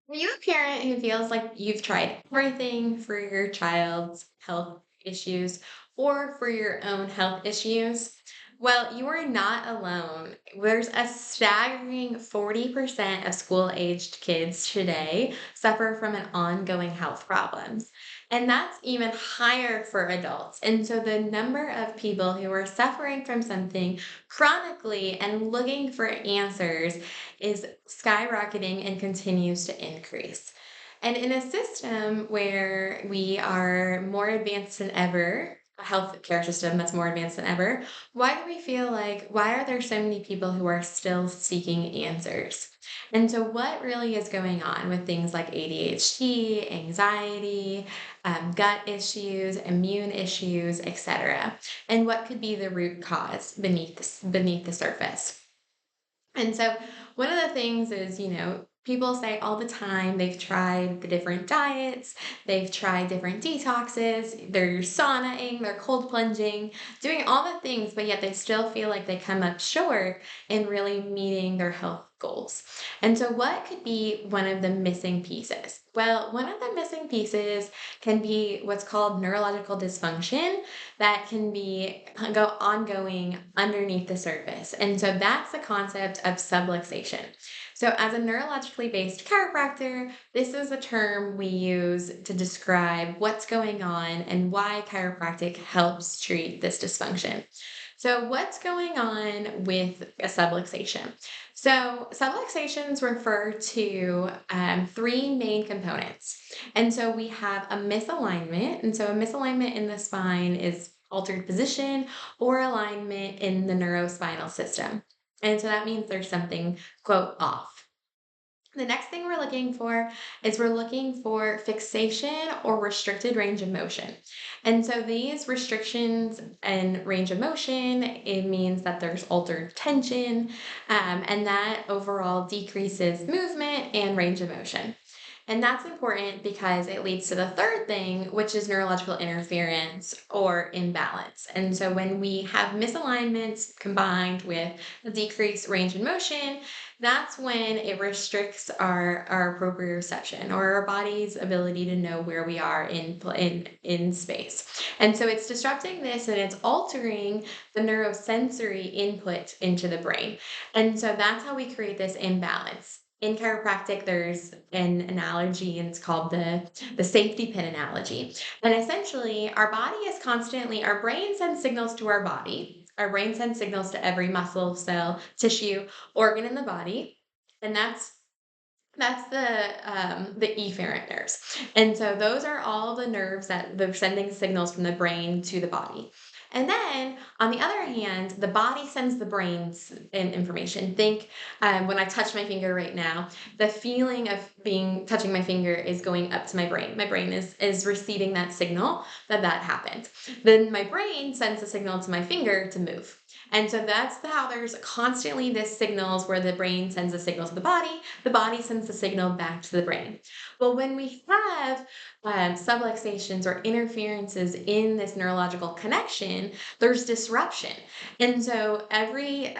Are you a parent who feels like you've tried everything for your child's health issues or for your own health issues? Well, you are not alone. There's a staggering 40% of school-aged kids today suffer from an ongoing health problems. And that's even higher for adults. And so the number of people who are suffering from something chronically and looking for answers is skyrocketing and continues to increase. And in a system where we are more advanced than ever, a healthcare system that's more advanced than ever, why do we feel like, why are there so many people who are still seeking answers? And so, what really is going on with things like ADHD, anxiety, gut issues, immune issues, etc.? And what could be the root cause beneath the surface? And so one of the things is, people say all the time they've tried the different diets, they've tried different detoxes, they're saunaing, they're cold plunging, doing all the things, but yet they still feel like they come up short in really meeting their health goals. And so, what could be one of the missing pieces? Well, one of the missing pieces can be what's called neurological dysfunction that can be go ongoing underneath the surface. And so that's the concept of subluxation. So as a neurologically based chiropractor, this is a term we use to describe what's going on and why chiropractic helps treat this dysfunction. So what's going on with a subluxation? So subluxations refer to three main components. And so we have a misalignment. And so a misalignment in the spine is altered position or alignment in the neurospinal system. And so that means there's something, quote, off. The next thing we're looking for is we're looking for fixation or restricted range of motion. And so these restrictions and range of motion, it means that there's altered tension, and that overall decreases movement and range of motion. And that's important because it leads to the third thing, which is neurological interference or imbalance. And so when we have misalignments combined with a decreased range in motion, that's when it restricts our proprioception or our body's ability to know where we are in space. And so it's disrupting this and it's altering the neurosensory input into the brain. And so that's how we create this imbalance. In chiropractic, there's an analogy, and it's called the safety pin analogy. And essentially, our brain sends signals to our body. Our brain sends signals to every muscle, cell, tissue, organ in the body, and that's the efferent nerves. And so those are all the nerves that they're sending signals from the brain to the body. And then, on the other hand, the body sends the brain's information. Think when I touch my finger right now, the feeling of being touching my finger is going up to my brain. My brain is receiving that signal that happened. Then my brain sends a signal to my finger to move. And so how there's constantly this signals where the brain sends a signal to the body sends the signal back to the brain. Well, when we have subluxations or interferences in this neurological connection, there's disruption. And so every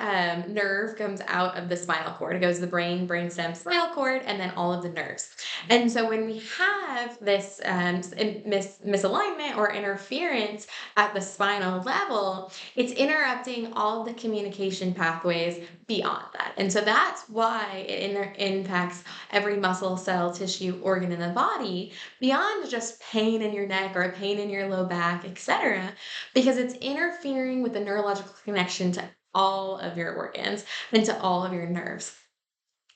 nerve comes out of the spinal cord. It goes to the brain, brainstem, spinal cord, and then all of the nerves. And so when we have this misalignment or interference at the spinal level, it's interrupting all of the communication pathways beyond that. And so that's why it impacts every muscle, cell, tissue, organ in the body beyond just pain in your neck or a pain in your low back, etc., because it's interfering with the neurological connection to all of your organs and to all of your nerves.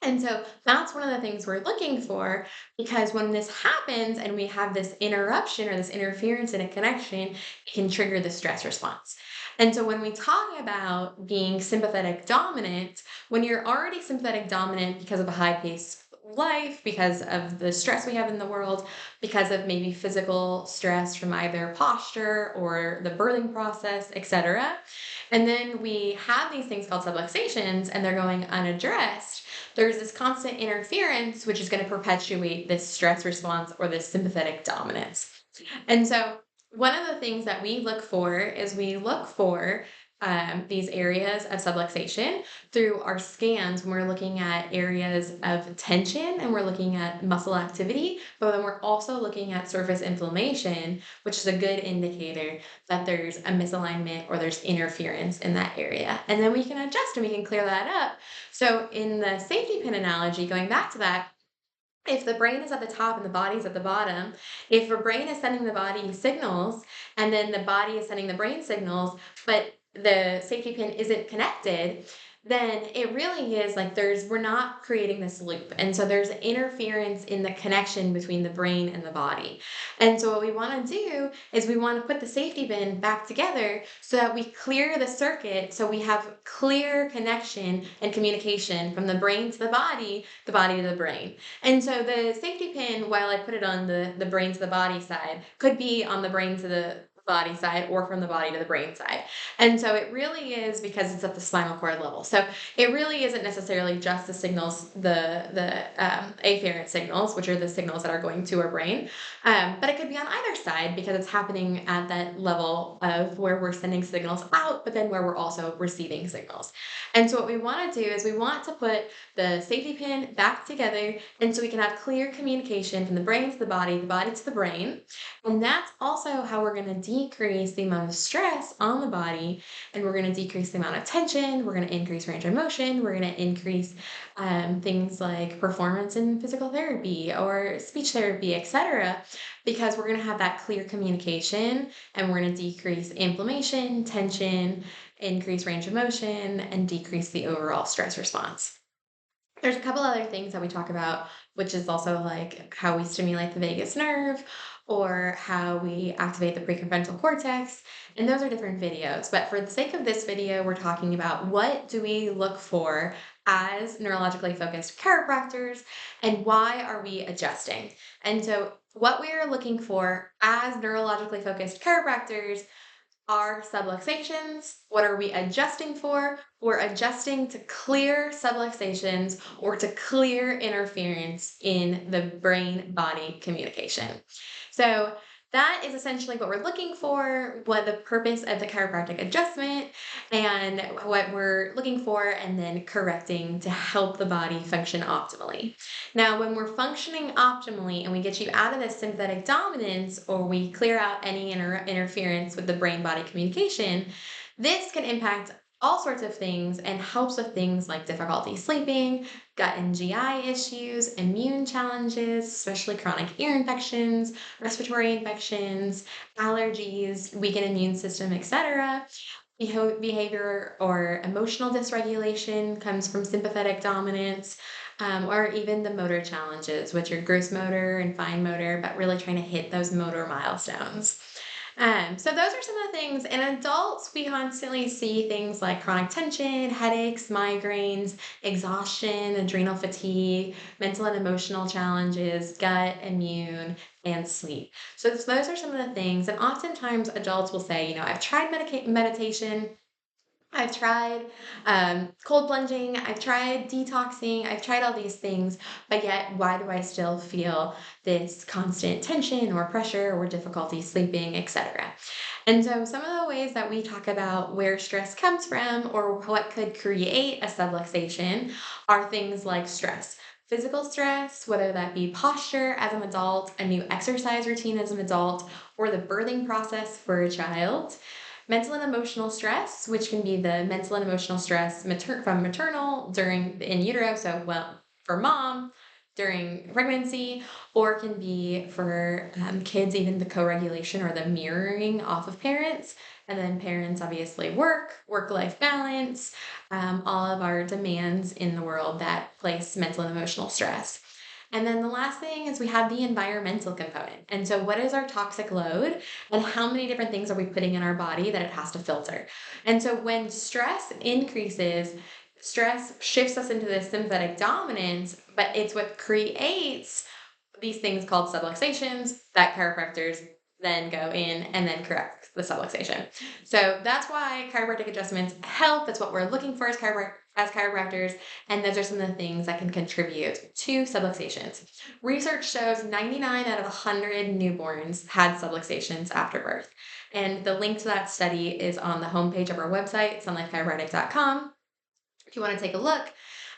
And so that's one of the things we're looking for because when this happens and we have this interruption or this interference in a connection, it can trigger the stress response. And so when we talk about being sympathetic dominant, when you're already sympathetic dominant because of a high pace life, because of the stress we have in the world, because of maybe physical stress from either posture or the birthing process, etc. And then we have these things called subluxations and they're going unaddressed, there's this constant interference, which is going to perpetuate this stress response or this sympathetic dominance. And so, one of the things that we look for is we look for these areas of subluxation through our scans when we're looking at areas of tension and we're looking at muscle activity, but then we're also looking at surface inflammation, which is a good indicator that there's a misalignment or there's interference in that area. And then we can adjust and we can clear that up. So, in the safety pin analogy, going back to that, if the brain is at the top and the body's at the bottom, if the brain is sending the body signals and then the body is sending the brain signals, but the safety pin isn't connected, then it really is like we're not creating this loop. And so there's interference in the connection between the brain and the body. And so what we want to do is we want to put the safety pin back together so that we clear the circuit so we have clear connection and communication from the brain to the body to the brain. And so the safety pin, while I put it on the brain to the body side, could be on the brain to the body side or from the body to the brain side. And so it really is because it's at the spinal cord level. So it really isn't necessarily just the signals, the afferent signals, which are the signals that are going to our brain, but it could be on either side because it's happening at that level of where we're sending signals out, but then where we're also receiving signals. And so what we want to do is we want to put the safety pin back together, and so we can have clear communication from the brain to the body to the brain. And that's also how we're going to decrease the amount of stress on the body, and we're going to decrease the amount of tension. We're going to increase range of motion. We're going to increase things like performance in physical therapy or speech therapy, etc., because we're going to have that clear communication, and we're going to decrease inflammation, tension, increase range of motion, and decrease the overall stress response. There's a couple other things that we talk about, which is also like how we stimulate the vagus nerve or how we activate the prefrontal cortex. And those are different videos. But for the sake of this video, we're talking about what do we look for as neurologically focused chiropractors and why are we adjusting? And so, what we are looking for as neurologically focused chiropractors are subluxations. What are we adjusting for? We're adjusting to clear subluxations or to clear interference in the brain body communication. So, that is essentially what we're looking for, what the purpose of the chiropractic adjustment, and what we're looking for, and then correcting to help the body function optimally. Now, when we're functioning optimally and we get you out of this sympathetic dominance or we clear out any interference with the brain body communication, this can impact all sorts of things and helps with things like difficulty sleeping, gut and GI issues, immune challenges, especially chronic ear infections, respiratory infections, allergies, weakened immune system, etc. Behavior or emotional dysregulation comes from sympathetic dominance, or even the motor challenges, which are gross motor and fine motor, but really trying to hit those motor milestones. So those are some of the things. In adults, we constantly see things like chronic tension, headaches, migraines, exhaustion, adrenal fatigue, mental and emotional challenges, gut, immune, and sleep. So those are some of the things. And oftentimes adults will say, I've tried meditation, I've tried cold plunging, I've tried detoxing, I've tried all these things, but yet why do I still feel this constant tension or pressure or difficulty sleeping, etc.? And so, some of the ways that we talk about where stress comes from or what could create a subluxation are things like stress. Physical stress, whether that be posture as an adult, a new exercise routine as an adult, or the birthing process for a child. Mental and emotional stress, which can be the mental and emotional stress from maternal during in utero, so well for mom during pregnancy, or can be for kids, even the co-regulation or the mirroring off of parents, and then parents obviously work-life balance, all of our demands in the world that place mental and emotional stress. And then the last thing is we have the environmental component. And so, what is our toxic load, and how many different things are we putting in our body that it has to filter? And so, when stress increases, stress shifts us into this sympathetic dominance, but it's what creates these things called subluxations that chiropractors then go in and then correct the subluxation. So that's why chiropractic adjustments help. That's what we're looking for as as chiropractors, and those are some of the things that can contribute to subluxations. Research shows 99 out of 100 newborns had subluxations after birth. And the link to that study is on the homepage of our website, sunlifechiropractic.com, if you want to take a look.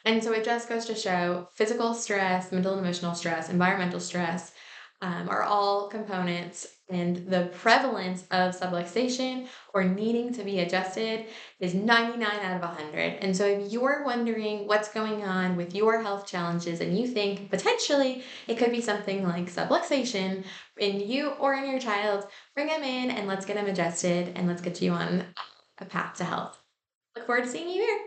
And so it just goes to show physical stress, mental and emotional stress, environmental stress are all components, and the prevalence of subluxation or needing to be adjusted is 99 out of 100. And so if you're wondering what's going on with your health challenges and you think potentially it could be something like subluxation in you or in your child, bring them in and let's get them adjusted and let's get you on a path to health. Look forward to seeing you here.